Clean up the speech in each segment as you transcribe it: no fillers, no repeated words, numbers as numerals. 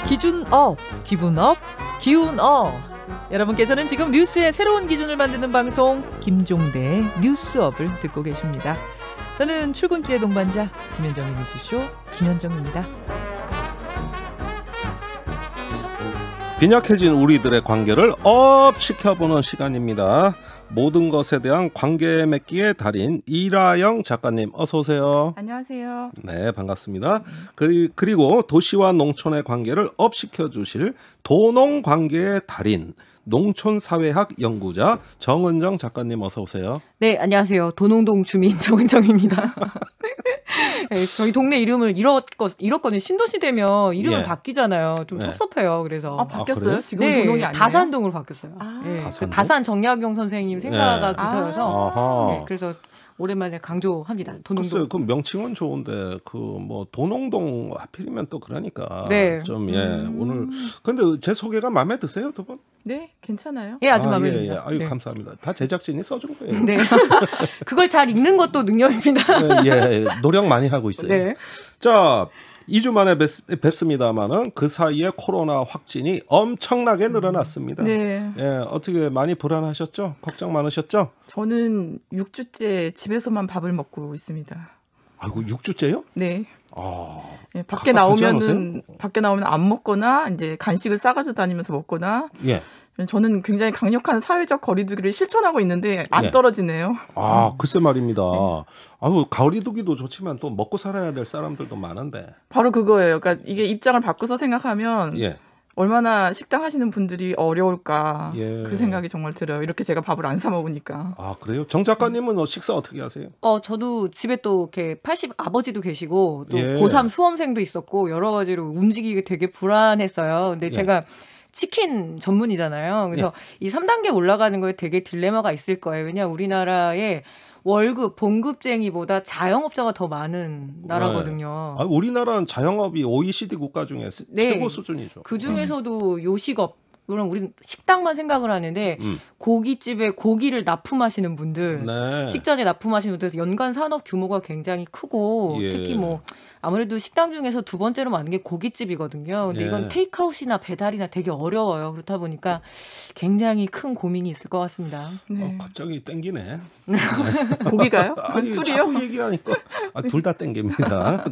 기준 업, 기분 업, 기운 업. 여러분께서는 지금 뉴스의 새로운 기준을 만드는 방송 김종대의 뉴스업을 듣고 계십니다. 저는 출근길의 동반자 김현정의 뉴스쇼 김현정입니다. 빈약해진 우리들의 관계를 업 시켜보는 시간입니다. 모든 것에 대한 관계 맺기의 달인 이라영 작가님 어서 오세요. 안녕하세요. 네, 반갑습니다. 그리고 도시와 농촌의 관계를 업 시켜주실 도농관계의 달인 농촌사회학 연구자 정은정 작가님 어서 오세요. 네, 안녕하세요. 도농동 주민 정은정입니다. 네, 저희 동네 이름을 잃었거든요. 신도시 되면 이름을 바뀌잖아요. 좀 섭섭해요. 그래서 바뀌었어요? 지금 네, 도농이 아니에요? 다산동으로 바뀌었어요. 네, 다산동? 다산 정약용 선생님 생가가 붙어서 네, 그래서 오랜만에 강조합니다. 도농동. 글쎄요, 그 명칭은 좋은데 그 뭐 도농동 하필이면 또 그러니까 네. 좀 오늘 근데 제 소개가 마음에 드세요, 두 분? 네, 괜찮아요. 예, 아주 마음에 듭니다. 아유, 네. 감사합니다. 다 제작진이 써준 거예요. 네. 그걸 잘 읽는 것도 능력입니다. 예, 노력 많이 하고 있어요. 네. 자, 2주 만에 뵙습니다만은 그 사이에 코로나 확진이 엄청나게 늘어났습니다. 네. 예, 어떻게 많이 불안하셨죠? 걱정 많으셨죠? 저는 6주째 집에서만 밥을 먹고 있습니다. 아이고, 6주째요? 네. 아, 네, 밖에 나오면 안 먹거나 이제 간식을 싸가지고 다니면서 먹거나. 예. 저는 굉장히 강력한 사회적 거리두기를 실천하고 있는데 안 떨어지네요. 아, 글쎄 말입니다. 아유, 거리두기도 좋지만 또 먹고 살아야 될 사람들도 많은데. 바로 그거예요. 그러니까 이게 입장을 바꿔서 생각하면 얼마나 식당 하시는 분들이 어려울까 그 생각이 정말 들어요. 이렇게 제가 밥을 안 사 먹으니까. 아, 그래요? 정 작가님은 식사 어떻게 하세요? 저도 집에 또 이렇게 80 아버지도 계시고 또 고3 수험생도 있었고 여러 가지로 움직이기 되게 불안했어요. 근데 제가 치킨 전문이잖아요. 그래서 이 3단계 올라가는 거에 되게 딜레마가 있을 거예요. 왜냐하면 우리나라에 월급, 봉급쟁이보다 자영업자가 더 많은 나라거든요. 아, 우리나라는 자영업이 OECD 국가 중에 최고 수준이죠. 그중에서도 요식업, 물론 우리는 식당만 생각을 하는데 고깃집에 고기를 납품하시는 분들, 식자재 납품하시는 분들 연간 산업 규모가 굉장히 크고 특히 뭐 아무래도 식당 중에서 두 번째로 많은 게 고깃집이거든요. 근데 이건 테이크아웃이나 배달이나 되게 어려워요. 그렇다 보니까 굉장히 큰 고민이 있을 것 같습니다. 네. 갑자기 땡기네. 고기가요? 아니, 술이요? 자꾸 얘기하니까 둘 다 땡깁니다.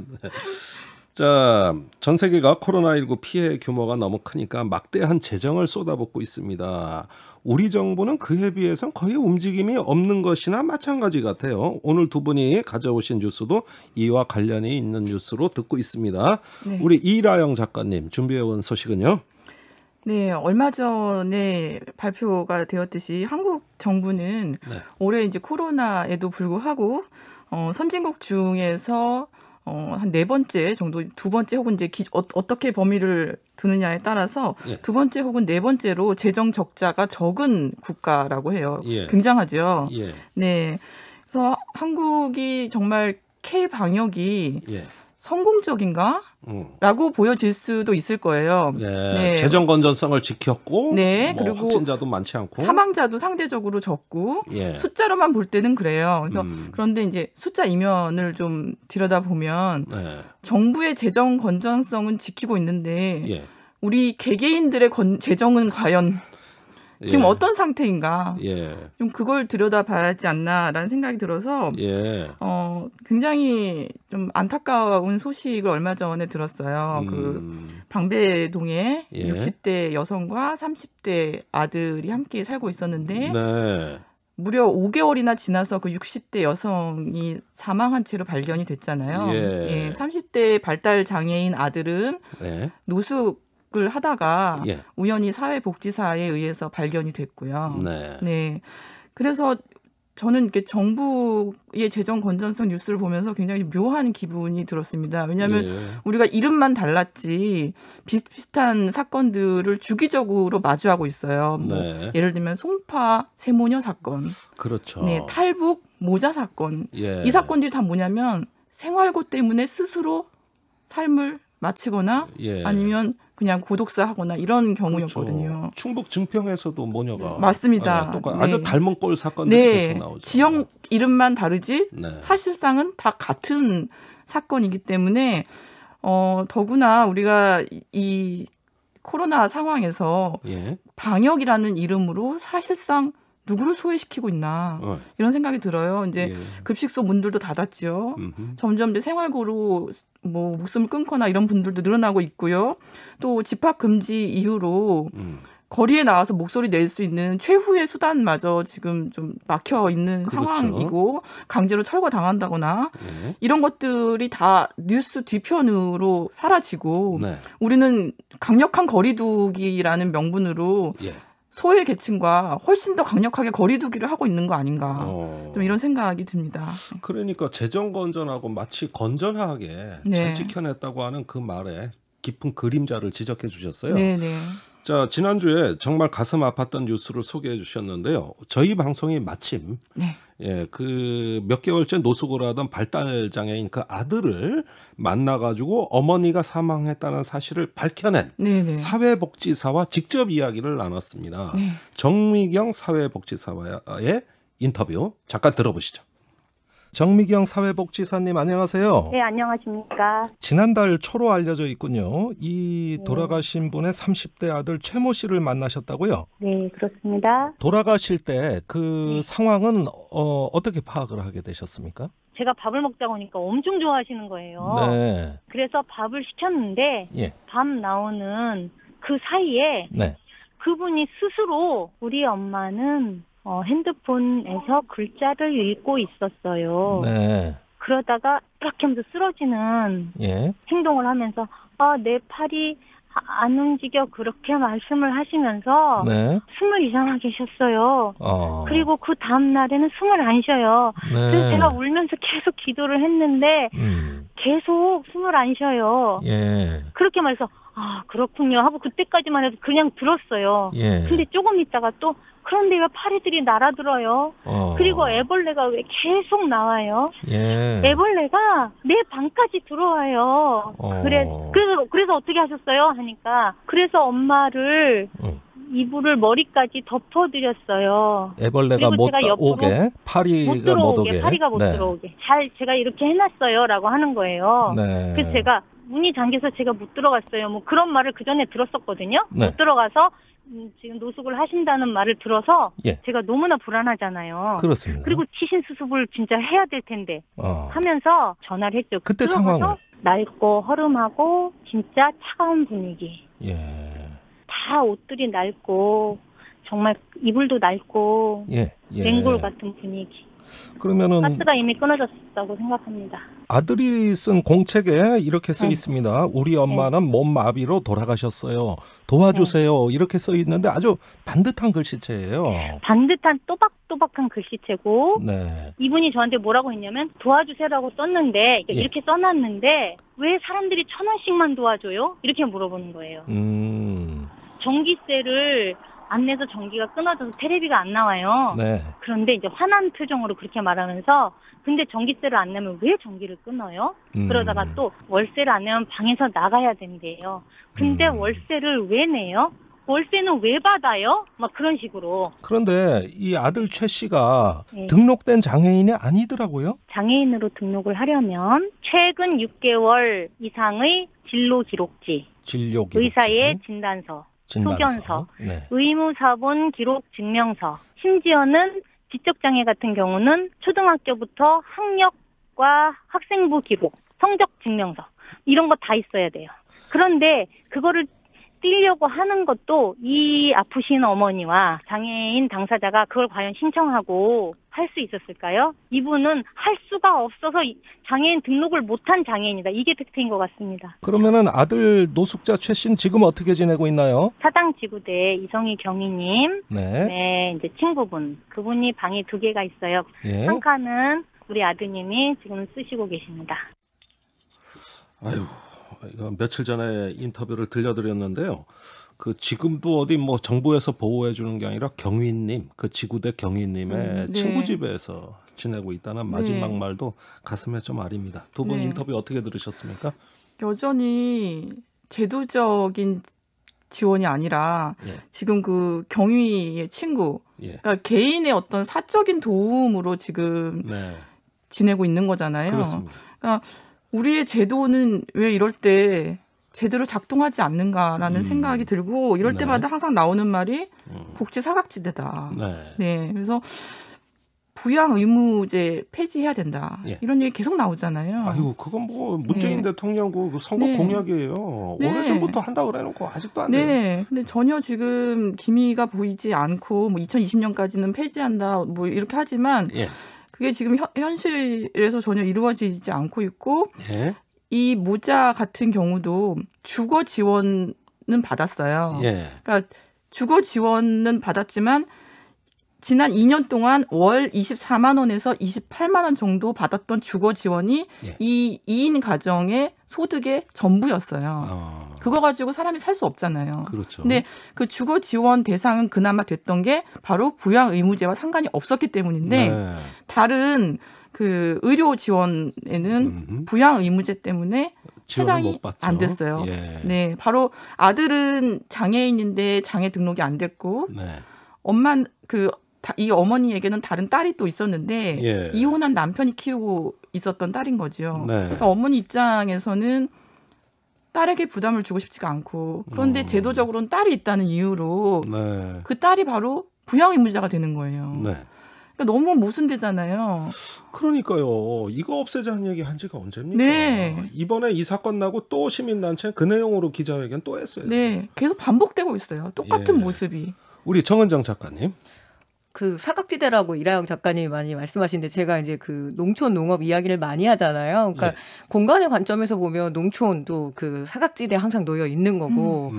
자, 전 세계가 코로나19 피해 규모가 너무 크니까 막대한 재정을 쏟아붓고 있습니다. 우리 정부는 그에 비해서는 거의 움직임이 없는 것이나 마찬가지 같아요. 오늘 두 분이 가져오신 뉴스도 이와 관련이 있는 뉴스로 듣고 있습니다. 네. 우리 이라영 작가님 준비해온 소식은요? 네, 얼마 전에 발표가 되었듯이 한국 정부는 올해 이제 코로나에도 불구하고 선진국 중에서 한 4번째 정도, 2번째 혹은 이제 어떻게 범위를 두느냐에 따라서 2번째 혹은 4번째로 재정 적자가 적은 국가라고 해요. 굉장하죠. 네. 그래서 한국이 정말 K 방역이 성공적인가? 라고 보여질 수도 있을 거예요. 재정 건전성을 지켰고 그리고 확진자도 많지 않고 사망자도 상대적으로 적고 숫자로만 볼 때는 그래요. 그래서 그런데 이제 숫자 이면을 좀 들여다보면 정부의 재정 건전성은 지키고 있는데 우리 개개인들의 재정은 과연 지금 어떤 상태인가? 좀 그걸 들여다봐야 하지 않나라는 생각이 들어서 굉장히 좀 안타까운 소식을 얼마 전에 들었어요. 그 방배동에 60대 여성과 30대 아들이 함께 살고 있었는데 무려 5개월이나 지나서 그 60대 여성이 사망한 채로 발견이 됐잖아요. 30대 발달 장애인 아들은 노숙 을 하다가 우연히 사회복지사에 의해서 발견이 됐고요. 네. 그래서 저는 이렇게 정부의 재정 건전성 뉴스를 보면서 굉장히 묘한 기분이 들었습니다. 왜냐하면 우리가 이름만 달랐지 비슷비슷한 사건들을 주기적으로 마주하고 있어요. 뭐 예를 들면 송파 세모녀 사건, 그렇죠. 탈북 모자 사건. 이 사건들이 다 뭐냐면 생활고 때문에 스스로 삶을 마치거나 아니면 그냥 고독사하거나 이런 경우였거든요. 그렇죠. 충북 증평에서도 모녀가 맞습니다. 아주 닮은 꼴 사건들이 계속 나오죠. 지역 이름만 다르지 사실상은 다 같은 사건이기 때문에 더구나 우리가 이 코로나 상황에서 예. 방역이라는 이름으로 사실상 누구를 소외시키고 있나 이런 생각이 들어요. 이제 급식소 문들도 닫았죠. 점점 이제 생활고로 뭐 목숨을 끊거나 이런 분들도 늘어나고 있고요. 또 집합 금지 이후로 거리에 나와서 목소리 낼 수 있는 최후의 수단마저 지금 좀 막혀 있는 그렇죠. 상황이고 강제로 철거당한다거나 이런 것들이 다 뉴스 뒤편으로 사라지고 네. 우리는 강력한 거리두기라는 명분으로 소외 계층과 훨씬 더 강력하게 거리두기를 하고 있는 거 아닌가 좀 이런 생각이 듭니다. 그러니까 재정 건전하고 마치 건전하게 잘 지켜냈다고 하는 그 말에 깊은 그림자를 지적해 주셨어요. 네네. 자, 지난주에 정말 가슴 아팠던 뉴스를 소개해 주셨는데요. 저희 방송이 마침 그 몇 개월째 노숙을 하던 발달 장애인 그 아들을 만나가지고 어머니가 사망했다는 사실을 밝혀낸 사회복지사와 직접 이야기를 나눴습니다. 정미경 사회복지사와의 인터뷰 잠깐 들어보시죠. 정미경 사회복지사님 안녕하세요. 네, 안녕하십니까. 지난달 초로 알려져 있군요. 이 돌아가신 분의 30대 아들 최모 씨를 만나셨다고요? 네, 그렇습니다. 돌아가실 때 그 상황은 어떻게 파악을 하게 되셨습니까? 제가 밥을 먹자고 하니까 엄청 좋아하시는 거예요. 네. 그래서 밥을 시켰는데 밥 나오는 그 사이에 그분이 스스로 우리 엄마는 핸드폰에서 글자를 읽고 있었어요. 그러다가 이렇게 하면서 쓰러지는 행동을 하면서 내 팔이 안 움직여 그렇게 말씀을 하시면서 숨을 이상하게 계셨어요. 그리고 그 다음 날에는 숨을 안 쉬어요. 그래서 제가 울면서 계속 기도를 했는데 계속 숨을 안 쉬어요. 그렇게 말해서 그렇군요 하고 그때까지만 해도 그냥 들었어요. 근데 조금 있다가 또 그런데 왜 파리들이 날아들어요? 그리고 애벌레가 왜 계속 나와요? 애벌레가 내 방까지 들어와요. 그래서 어떻게 하셨어요? 하니까 그래서 엄마를 이불을 머리까지 덮어드렸어요. 애벌레가 못 오게, 파리가 못 오게. 파리가 못 들어오게. 잘 제가 이렇게 해놨어요라고 하는 거예요. 그래서 제가 문이 잠겨서 제가 못 들어갔어요. 뭐 그런 말을 그 전에 들었었거든요. 못 들어가서 지금 노숙을 하신다는 말을 들어서 제가 너무나 불안하잖아요. 그렇습니다. 그리고 치신 수습을 진짜 해야 될 텐데 하면서 전화를 했죠. 그때 상황은 낡고 허름하고 진짜 차가운 분위기. 다 옷들이 낡고 정말 이불도 낡고 냉골 같은 분위기. 그러면은 가스가 이미 끊어졌다고 생각합니다. 아들이 쓴 공책에 이렇게 써 있습니다. 우리 엄마는 몸마비로 돌아가셨어요. 도와주세요. 이렇게 써 있는데 아주 반듯한 글씨체예요. 반듯한 또박또박한 글씨체고 이분이 저한테 뭐라고 했냐면 도와주세요라고 썼는데 이렇게 써놨는데 왜 사람들이 1,000원씩만 도와줘요? 이렇게 물어보는 거예요. 전기세를 안 내서 전기가 끊어져서 테레비가 안 나와요. 그런데 이제 화난 표정으로 그렇게 말하면서 근데 전기세를 안 내면 왜 전기를 끊어요? 그러다가 또 월세를 안 내면 방에서 나가야 된대요. 근데 월세를 왜 내요? 월세는 왜 받아요? 막 그런 식으로. 그런데 이 아들 최 씨가 등록된 장애인이 아니더라고요. 장애인으로 등록을 하려면 최근 6개월 이상의 진로 기록지, 의사의 진단서. 소견서, 의무사본 기록 증명서, 심지어는 지적장애 같은 경우는 초등학교부터 학력과 학생부 기록, 성적 증명서 이런 거 다 있어야 돼요. 그런데 그거를 띄려고 하는 것도 이 아프신 어머니와 장애인 당사자가 그걸 과연 신청하고 할 수 있었을까요? 이분은 할 수가 없어서 장애인 등록을 못한 장애인이다. 이게 팩트인 것 같습니다. 그러면은 아들 노숙자 최 씨는 지금 어떻게 지내고 있나요? 사당지구대 이성희 경위님, 이제 친구분, 그분이 방이 2개가 있어요. 한 칸은 우리 아드님이 지금 쓰시고 계십니다. 아유. 며칠 전에 인터뷰를 들려드렸는데요. 그 지금도 어디 뭐 정부에서 보호해 주는 게 아니라 경위님, 그 지구대 경위님의 친구 집에서 지내고 있다는 마지막 말도 가슴에 좀 아립니다. 두 분 인터뷰 어떻게 들으셨습니까? 여전히 제도적인 지원이 아니라 지금 그 경위의 친구, 그러니까 개인의 어떤 사적인 도움으로 지금 지내고 있는 거잖아요. 그렇습니다. 그러니까 우리의 제도는 왜 이럴 때 제대로 작동하지 않는가라는 생각이 들고 이럴 때마다 항상 나오는 말이 복지 사각지대다. 네. 그래서 부양 의무제 폐지해야 된다. 이런 얘기 계속 나오잖아요. 아유, 그건 뭐 문재인 대통령 그 선거 공약이에요. 오래전부터 한다고 그래놓고 아직도 안 돼요. 네. 근데 전혀 지금 기미가 보이지 않고 뭐 2020년까지는 폐지한다 뭐 이렇게 하지만 그게 지금 현실에서 전혀 이루어지지 않고 있고 이 모자 같은 경우도 주거 지원은 받았어요. 그러니까 주거 지원은 받았지만 지난 2년 동안 월 24만 원에서 28만 원 정도 받았던 주거 지원이 이 2인 가정의 소득의 전부였어요. 그거 가지고 사람이 살 수 없잖아요. 그렇죠. 근데 그 주거 지원 대상은 그나마 됐던 게 바로 부양 의무제와 상관이 없었기 때문인데 다른 그 의료 지원에는 부양 의무제 때문에 해당이 안 됐어요. 네, 바로 아들은 장애인인데 장애 등록이 안 됐고 엄마 이 어머니에게는 다른 딸이 또 있었는데 이혼한 남편이 키우고 있었던 딸인 거죠. 그러니까 어머니 입장에서는 딸에게 부담을 주고 싶지가 않고 그런데 제도적으로는 딸이 있다는 이유로 그 딸이 바로 부양 의무자가 되는 거예요. 그러니까 너무 모순되잖아요. 그러니까요. 이거 없애자는 얘기 한 지가 언제입니까? 이번에 이 사건 나고 또 시민단체 그 내용으로 기자회견 또 했어요. 네. 계속 반복되고 있어요. 똑같은 모습이. 우리 정은정 작가님. 그 사각지대라고 이라영 작가님이 많이 말씀하시는데 제가 이제 그 농촌 농업 이야기를 많이 하잖아요. 그러니까 공간의 관점에서 보면 농촌도 그 사각지대에 항상 놓여 있는 거고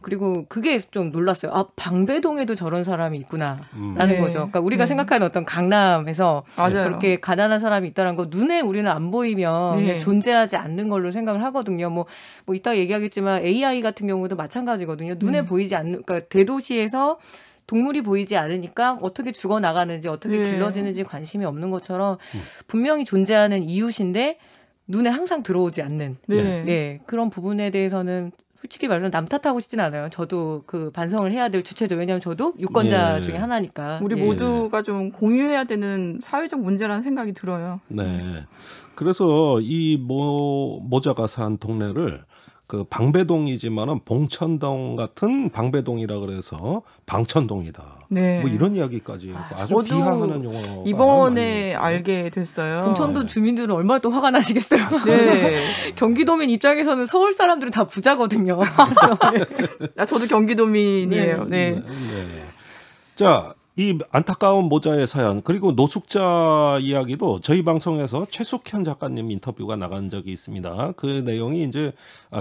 그리고 그게 좀 놀랐어요. 아, 방배동에도 저런 사람이 있구나라는 거죠. 그러니까 우리가 생각하는 어떤 강남에서 그렇게 가난한 사람이 있다는 거 눈에 우리는 안 보이면 그냥 존재하지 않는 걸로 생각을 하거든요. 뭐 이따 얘기하겠지만 AI 같은 경우도 마찬가지거든요. 눈에 보이지 않는 그러니까 대도시에서 동물이 보이지 않으니까 어떻게 죽어나가는지 어떻게 길러지는지 관심이 없는 것처럼 분명히 존재하는 이웃인데 눈에 항상 들어오지 않는 그런 부분에 대해서는 솔직히 말해서 남 탓하고 싶진 않아요. 저도 그 반성을 해야 될 주체죠. 왜냐하면 저도 유권자 중에 하나니까. 우리 모두가 좀 공유해야 되는 사회적 문제라는 생각이 들어요. 그래서 이 모자가 산 동네를 그 방배동이지만은 봉천동 같은 방배동이라 그래서 방천동이다. 뭐 이런 이야기까지 아주 비하하는 용어가 이번에 알게 됐어요. 봉천동 주민들은 얼마나 또 화가 나시겠어요. 경기도민 입장에서는 서울 사람들은 다 부자거든요. 저도 경기도민이에요. 자. 이 안타까운 모자의 사연 그리고 노숙자 이야기도 저희 방송에서 최숙현 작가님 인터뷰가 나간 적이 있습니다. 그 내용이 이제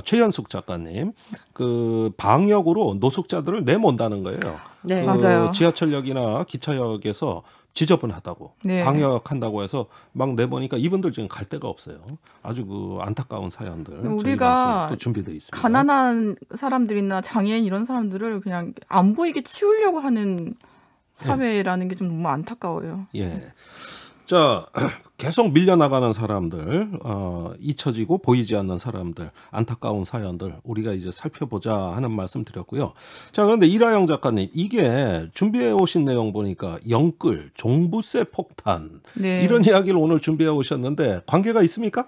최현숙 작가님 그 방역으로 노숙자들을 내몬다는 거예요. 맞아요. 지하철역이나 기차역에서 지저분하다고 방역한다고 해서 막 내보니까 이분들 지금 갈 데가 없어요. 아주 그 안타까운 사연들 우리가 또 준비되어 있습니다. 가난한 사람들이나 장애인 이런 사람들을 그냥 안 보이게 치우려고 하는 사회라는 게 좀 너무 안타까워요. 자, 계속 밀려나가는 사람들, 잊혀지고 보이지 않는 사람들, 안타까운 사연들 우리가 이제 살펴보자 하는 말씀 드렸고요. 자, 그런데 이라영 작가님, 이게 준비해 오신 내용 보니까 영끌, 종부세 폭탄 이런 이야기를 오늘 준비해 오셨는데 관계가 있습니까?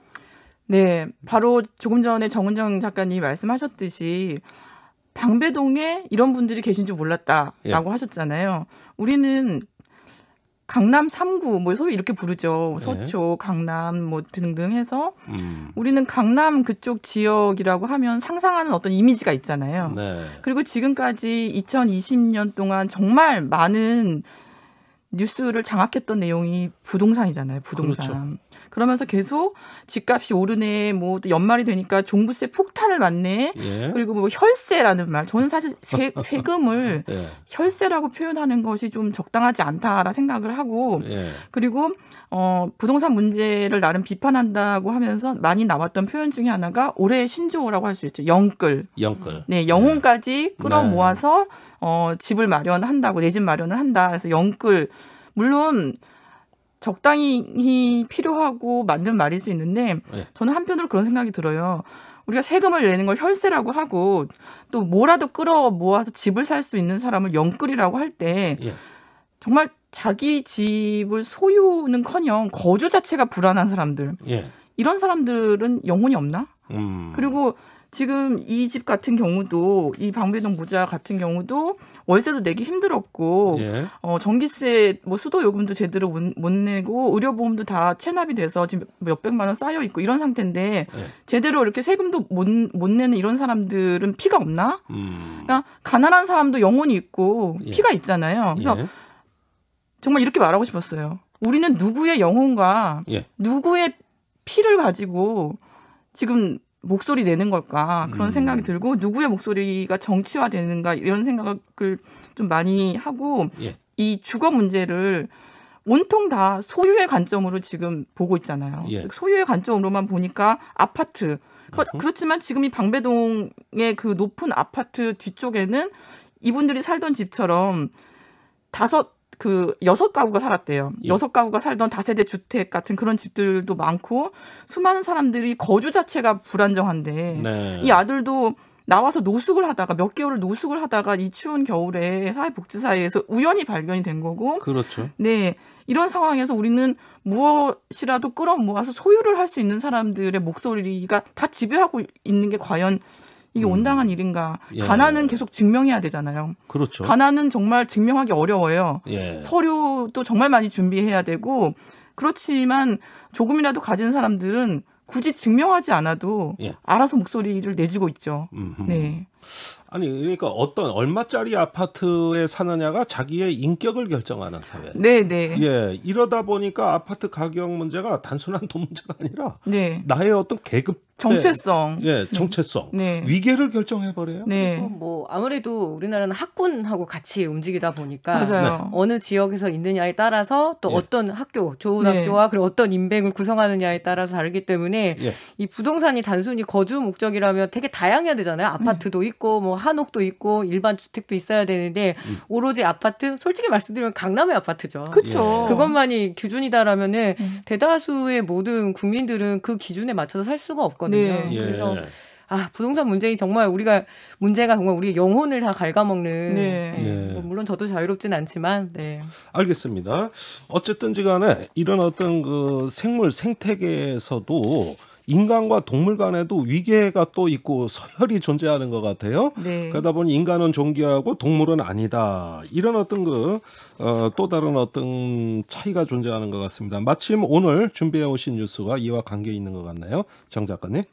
네, 바로 조금 전에 정은정 작가님이 말씀하셨듯이 방배동에 이런 분들이 계신 줄 몰랐다라고 하셨잖아요. 우리는 강남 3구 뭐 소위 이렇게 부르죠. 서초, 강남 뭐 등등 해서 우리는 강남 그쪽 지역이라고 하면 상상하는 어떤 이미지가 있잖아요. 그리고 지금까지 2020년 동안 정말 많은 뉴스를 장악했던 내용이 부동산이잖아요. 부동산. 그러면서 계속 집값이 오르네, 뭐 연말이 되니까 종부세 폭탄을 맞네. 그리고 뭐 혈세라는 말. 저는 사실 세금을 혈세라고 표현하는 것이 좀 적당하지 않다라 생각을 하고 그리고 부동산 문제를 나름 비판한다고 하면서 많이 나왔던 표현 중에 하나가 올해의 신조어라고 할 수 있죠. 영끌. 네, 영혼까지 끌어모아서 집을 마련한다고, 내 집 마련을 한다. 그래서 영끌. 물론 적당히 필요하고 맞는 말일 수 있는데 저는 한편으로 그런 생각이 들어요. 우리가 세금을 내는 걸 혈세라고 하고 또 뭐라도 끌어모아서 집을 살 수 있는 사람을 영끌이라고 할 때 정말 자기 집을 소유는커녕 거주 자체가 불안한 사람들 이런 사람들은 영혼이 없나? 그리고 지금 이 집 같은 경우도 이 방배동 모자 같은 경우도 월세도 내기 힘들었고 예. 전기세 뭐 수도 요금도 제대로 못 내고 의료보험도 다 체납이 돼서 지금 몇백만 원 쌓여 있고 이런 상태인데 예. 제대로 이렇게 세금도 못 내는 이런 사람들은 피가 없나? 그러니까 가난한 사람도 영혼이 있고 예. 피가 있잖아요. 그래서 예. 정말 이렇게 말하고 싶었어요. 우리는 누구의 영혼과 예. 누구의 피를 가지고 지금 목소리 내는 걸까 그런 생각이 들고 누구의 목소리가 정치화되는가 이런 생각을 좀 많이 하고 예. 이 주거 문제를 온통 다 소유의 관점으로 지금 보고 있잖아요. 예. 소유의 관점으로만 보니까 아파트 그렇지만 지금 이 방배동의 그 높은 아파트 뒤쪽에는 이분들이 살던 집처럼 6가구가 살았대요. 예. 6가구가 살던 다세대 주택 같은 그런 집들도 많고 수많은 사람들이 거주 자체가 불안정한데 네. 이 아들도 나와서 노숙을 하다가 몇 개월을 노숙을 하다가 이 추운 겨울에 사회복지사에서 우연히 발견이 된 거고 그렇죠. 네. 이런 상황에서 우리는 무엇이라도 끌어모아서 소유를 할 수 있는 사람들의 목소리가 다 지배하고 있는 게 과연 이게 온당한 일인가. 예. 가난은 계속 증명해야 되잖아요. 그렇죠. 가난은 정말 증명하기 어려워요. 예. 서류도 정말 많이 준비해야 되고 그렇지만 조금이라도 가진 사람들은 굳이 증명하지 않아도 예. 알아서 목소리를 내주고 있죠. 네. 아니 그러니까 어떤 얼마짜리 아파트에 사느냐가 자기의 인격을 결정하는 사회. 네네. 예, 이러다 보니까 아파트 가격 문제가 단순한 돈 문제가 아니라 네. 나의 어떤 계급 정체성. 예, 정체성. 네. 위계를 결정해 버려요. 네. 뭐 아무래도 우리나라는 학군하고 같이 움직이다 보니까 맞아요. 어느 지역에서 있느냐에 따라서 또 예. 어떤 학교, 좋은 네. 학교와 그리고 어떤 인맥을 구성하느냐에 따라서 다르기 때문에 예. 이 부동산이 단순히 거주 목적이라면 되게 다양해야 되잖아요. 아파트도 있고 뭐 한옥도 있고 일반 주택도 있어야 되는데 오로지 아파트, 솔직히 말씀드리면 강남의 아파트죠. 그렇죠. 그것만이 기준이다라면은 대다수의 모든 국민들은 그 기준에 맞춰서 살 수가 없거든요. 네. 그래서 부동산 문제는 정말 문제가 정말 우리 영혼을 다 갉아먹는. 네. 예. 물론 저도 자유롭진 않지만. 네. 알겠습니다. 어쨌든지 간에 이런 어떤 그 생물 생태계에서도 인간과 동물 간에도 위계가 또 있고 서열이 존재하는 것 같아요. 네. 그러다 보니 인간은 존귀하고 동물은 아니다. 이런 어떤 또 다른 어떤 차이가 존재하는 것 같습니다. 마침 오늘 준비해 오신 뉴스가 이와 관계 있는 것 같네요. 정 작가님.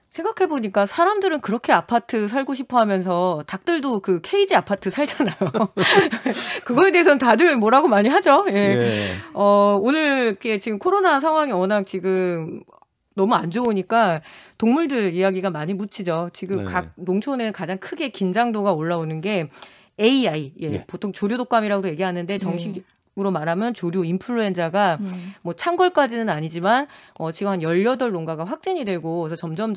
생각해보니까 사람들은 그렇게 아파트 살고 싶어 하면서 닭들도 그 케이지 아파트 살잖아요. 그거에 대해서는 다들 뭐라고 많이 하죠. 예. 예. 오늘 이렇게 지금 코로나 상황이 워낙 지금 너무 안 좋으니까 동물들 이야기가 많이 묻히죠. 지금 네. 각 농촌에 가장 크게 긴장도가 올라오는 게 AI, 예. 보통 조류독감이라고도 얘기하는데 정식으로 말하면 조류 인플루엔자가 뭐 창궐까지는 아니지만 지금 한 18농가가 확진이 되고 그래서 점점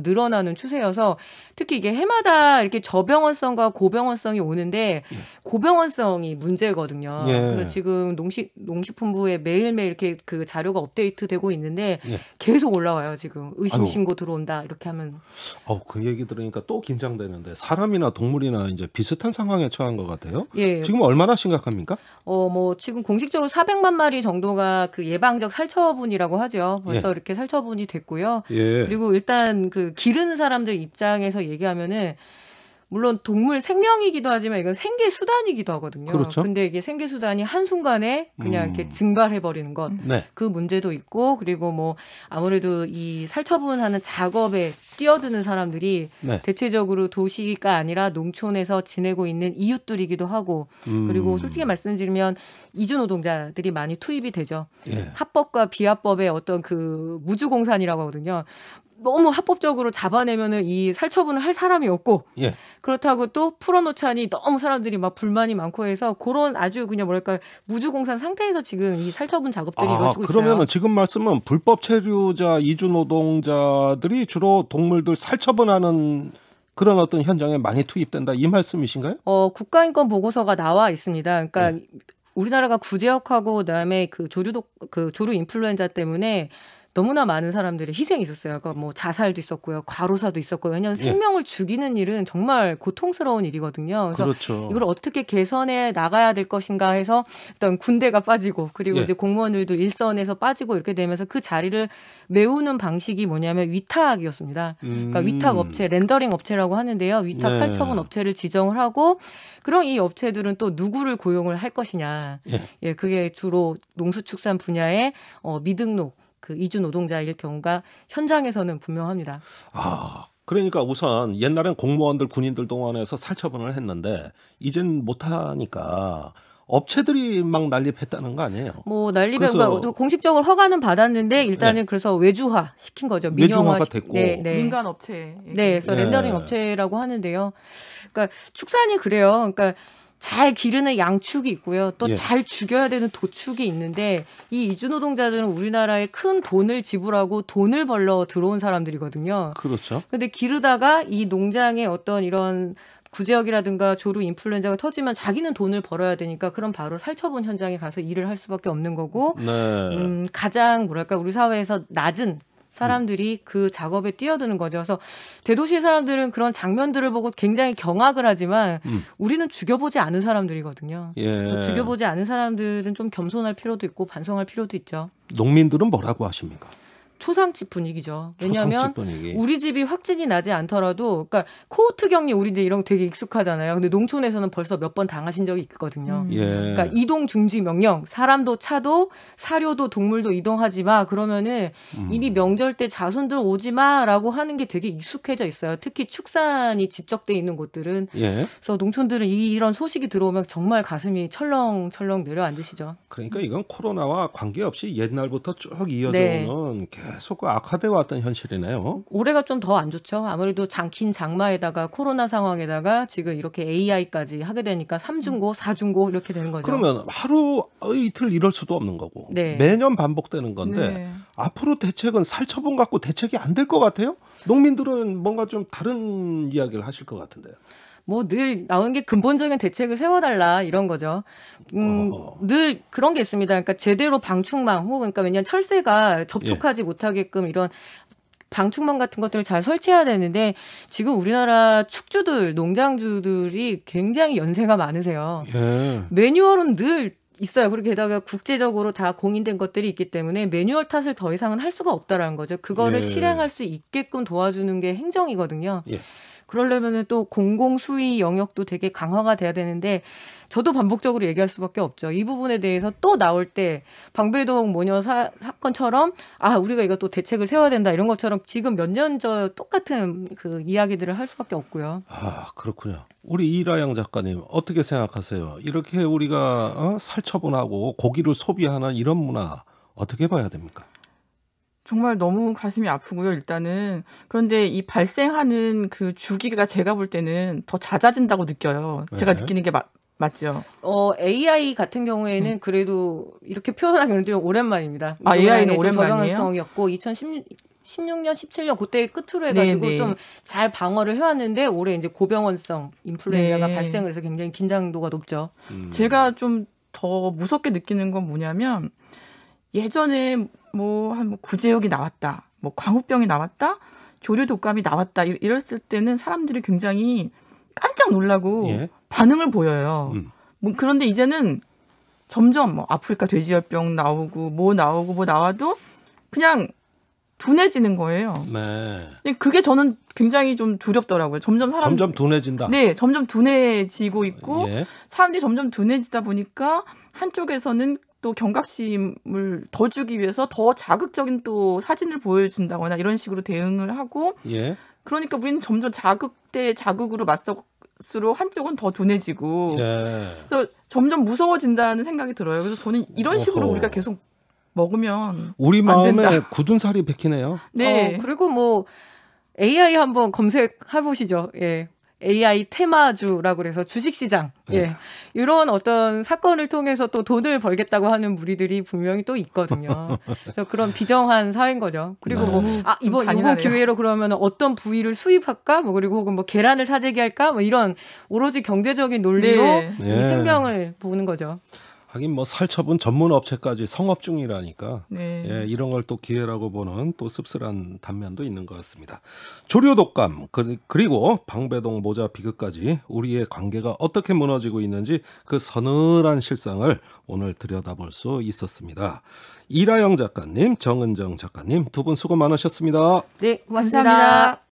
늘어나는 추세여서 특히 이게 해마다 이렇게 저병원성과 고병원성이 오는데 고병원성이 문제거든요. 그래서 지금 농식품부에 매일매일 이렇게 그 자료가 업데이트되고 있는데 계속 올라와요. 지금 의심 신고 들어온다 이렇게 하면. 그 얘기 들으니까 또 긴장되는데 사람이나 동물이나 이제 비슷한 상황에 처한 것 같아요. 예. 지금 얼마나 심각합니까? 뭐 지금 공식적으로 400만 마리 정도가 그 예방적 살처분이라고 하죠. 벌써 이렇게 살처분이 됐고요. 그리고 일단 그 기르는 사람들 입장에서 얘기하면은 물론 동물 생명이기도 하지만 이건 생계 수단이기도 하거든요. 그렇죠. 근데 이게 생계 수단이 한순간에 그냥 이렇게 증발해 버리는 것. 그 문제도 있고 그리고 뭐 아무래도 이 살처분하는 작업에 뛰어드는 사람들이 대체적으로 도시가 아니라 농촌에서 지내고 있는 이웃들이기도 하고 그리고 솔직히 말씀드리면 이주 노동자들이 많이 투입이 되죠. 합법과 비합법의 어떤 그 무주공산이라고 하거든요. 너무 합법적으로 잡아내면은 이 살처분을 할 사람이 없고 그렇다고 또 풀어놓자니 너무 사람들이 막 불만이 많고 해서 그런 아주 그냥 뭐랄까 무주공산 상태에서 지금 이 살처분 작업들이 이루어지고 있어요. 그러면은 지금 말씀은 불법 체류자 이주 노동자들이 주로 동물들 살처분하는 그런 어떤 현장에 많이 투입된다 이 말씀이신가요? 국가인권 보고서가 나와 있습니다. 그러니까 우리나라가 구제역하고 그다음에 그 조류 인플루엔자 때문에 너무나 많은 사람들의 희생이 있었어요. 그러니까 뭐 자살도 있었고요, 과로사도 있었고요. 왜냐하면 생명을 죽이는 일은 정말 고통스러운 일이거든요. 그래서 그렇죠. 이걸 어떻게 개선해 나가야 될 것인가 해서 일단 군대가 빠지고 그리고 이제 공무원들도 일선에서 빠지고 이렇게 되면서 그 자리를 메우는 방식이 뭐냐면 위탁이었습니다. 그러니까 위탁 업체, 렌더링 업체라고 하는데요. 위탁 살처분 업체를 지정을 하고 그럼 이 업체들은 또 누구를 고용을 할 것이냐. 그게 주로 농수축산 분야의 미등록 그 이주 노동자일 경우가 현장에서는 분명합니다. 그러니까 우선 옛날엔 공무원들, 군인들 동원해서 살처분을 했는데 이젠 못하니까 업체들이 막 난립했다는 거 아니에요? 뭐 난립해서 공식적으로 허가는 받았는데 일단은 그래서 외주화 시킨 거죠. 외주화가 됐고. 민간 업체. 그래서 렌더링 업체라고 하는데요. 그러니까 축산이 그래요. 그러니까 잘 기르는 양축이 있고요. 또 잘 죽여야 되는 도축이 있는데 이 이주 노동자들은 우리나라에 큰 돈을 지불하고 돈을 벌러 들어온 사람들이거든요. 그렇죠. 근데 기르다가 이 농장에 어떤 이런 구제역이라든가 조류 인플루엔자가 터지면 자기는 돈을 벌어야 되니까 그럼 바로 살처분 현장에 가서 일을 할 수밖에 없는 거고 가장 뭐랄까 우리 사회에서 낮은 사람들이 그 작업에 뛰어드는 거죠. 그래서 대도시 사람들은 그런 장면들을 보고 굉장히 경악을 하지만 우리는 죽여보지 않은 사람들이거든요. 그래서 죽여보지 않은 사람들은 좀 겸손할 필요도 있고 반성할 필요도 있죠. 농민들은 뭐라고 하십니까? 초상집 분위기죠. 왜냐하면 우리 집이 확진이 나지 않더라도, 그러니까 코호트 격리 우리 이제 이런 거 되게 익숙하잖아요. 근데 농촌에서는 벌써 몇 번 당하신 적이 있거든요. 그러니까 이동 중지 명령, 사람도 차도 사료도 동물도 이동하지 마. 그러면은 이미 명절 때 자손들 오지 마라고 하는 게 되게 익숙해져 있어요. 특히 축산이 집적돼 있는 곳들은. 그래서 농촌들은 이런 소식이 들어오면 정말 가슴이 철렁철렁 내려앉으시죠. 그러니까 이건 코로나와 관계없이 옛날부터 쭉 이어져 오는 계속 악화돼 왔던 현실이네요. 올해가 좀 더 안 좋죠. 아무래도 긴 장마에다가 코로나 상황에다가 지금 이렇게 AI까지 하게 되니까 3중고, 4중고 이렇게 되는 거죠. 그러면 하루 이틀 이럴 수도 없는 거고 매년 반복되는 건데 앞으로 대책은 살처분 갖고 대책이 안 될 것 같아요? 농민들은 뭔가 좀 다른 이야기를 하실 것 같은데요. 뭐 늘 나오는 게 근본적인 대책을 세워달라 이런 거죠. 늘 그런 게 있습니다. 그러니까 제대로 방충망 혹은 그러니까 왜냐하면 철새가 접촉하지 못하게끔 이런 방충망 같은 것들을 잘 설치해야 되는데 지금 우리나라 축주들, 농장주들이 굉장히 연세가 많으세요. 매뉴얼은 늘 있어요. 그리고 게다가 국제적으로 다 공인된 것들이 있기 때문에 매뉴얼 탓을 더 이상은 할 수가 없다라는 거죠. 그거를 실행할 수 있게끔 도와주는 게 행정이거든요. 그러려면은 또 공공수위 영역도 되게 강화가 돼야 되는데 저도 반복적으로 얘기할 수밖에 없죠. 이 부분에 대해서 또 나올 때 방배동 모녀 사건처럼 우리가 이거 또 대책을 세워야 된다 이런 것처럼 지금 몇 년 전 똑같은 그 이야기들을 할 수밖에 없고요. 그렇군요. 우리 이라영 작가님 어떻게 생각하세요? 이렇게 우리가 살처분하고 고기를 소비하는 이런 문화 어떻게 봐야 됩니까? 정말 너무 가슴이 아프고요, 일단은. 그런데 이 발생하는 그 주기가 제가 볼 때는 더 잦아진다고 느껴요. 제가 느끼는 게 맞죠? AI 같은 경우에는 그래도 이렇게 표현하기는 좀 오랜만입니다. AI는 오랜만이에요? 저병원성이었고 2016년, 17년 그때 끝으로 해가지고 좀 잘 방어를 해왔는데 올해 이제 고병원성 인플루엔자가 발생을 해서 굉장히 긴장도가 높죠. 제가 좀 더 무섭게 느끼는 건 뭐냐면 예전에 뭐 구제역이 나왔다, 뭐 광우병이 나왔다, 조류 독감이 나왔다 이랬을 때는 사람들이 굉장히 깜짝 놀라고 반응을 보여요. 그런데 이제는 점점 아프리카 돼지열병 나오고 뭐 나와도 그냥 둔해지는 거예요. 그게 저는 굉장히 좀 두렵더라고요. 점점 둔해진다. 네, 점점 둔해지고 있고 사람들이 점점 둔해지다 보니까 한쪽에서는 또 경각심을 더 주기 위해서 더 자극적인 또 사진을 보여준다거나 이런 식으로 대응을 하고 그러니까 우리는 점점 자극으로 맞설수록 한쪽은 더 둔해지고 그래서 점점 무서워진다는 생각이 들어요. 그래서 저는 이런 식으로 우리가 계속 먹으면 우리 마음에 굳은 살이 bek히네요. 네. 그리고 뭐 AI 한번 검색해 보시죠. AI 테마주라고 그래서 주식시장 이런 어떤 사건을 통해서 또 돈을 벌겠다고 하는 무리들이 분명히 또 있거든요. 그래서 그런 비정한 사회인 거죠. 그리고 이번 기회로 그러면 어떤 부위를 수입할까? 그리고 혹은 계란을 사재기 할까? 이런 오로지 경제적인 논리로 이 생명을 보는 거죠. 하긴 뭐 살처분 전문 업체까지 성업 중이라니까 예, 이런 걸 또 기회라고 보는 또 씁쓸한 단면도 있는 것 같습니다. 조류 독감 그리고 방배동 모자 비극까지 우리의 관계가 어떻게 무너지고 있는지 그 서늘한 실상을 오늘 들여다볼 수 있었습니다. 이라영 작가님, 정은정 작가님 두 분 수고 많으셨습니다. 네, 고맙습니다. 감사합니다.